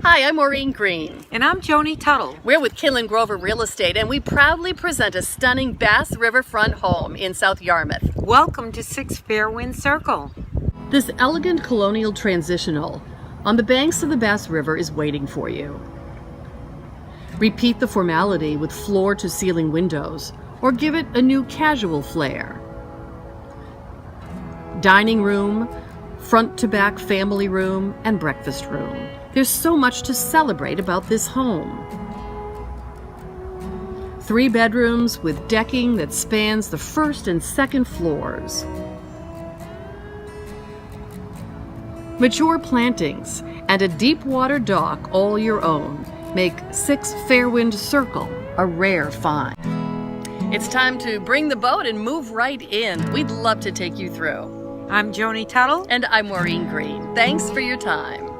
Hi, I'm Maureen Green. And I'm Joni Tuttle. We're with Kinlin Grover Real Estate, and we proudly present a stunning Bass Riverfront home in South Yarmouth. Welcome to 6 Fairwind Circle. This elegant colonial transitional on the banks of the Bass River is waiting for you. Repeat the formality with floor-to-ceiling windows, or give it a new casual flair. Dining room, front-to-back family room, and breakfast room. There's so much to celebrate about this home. 3 bedrooms with decking that spans the first and second floors. Mature plantings and a deep water dock all your own make 6 Fairwind Circle a rare find. It's time to bring the boat and move right in. We'd love to take you through. I'm Joni Tuttle. And I'm Maureen Green. Thanks for your time.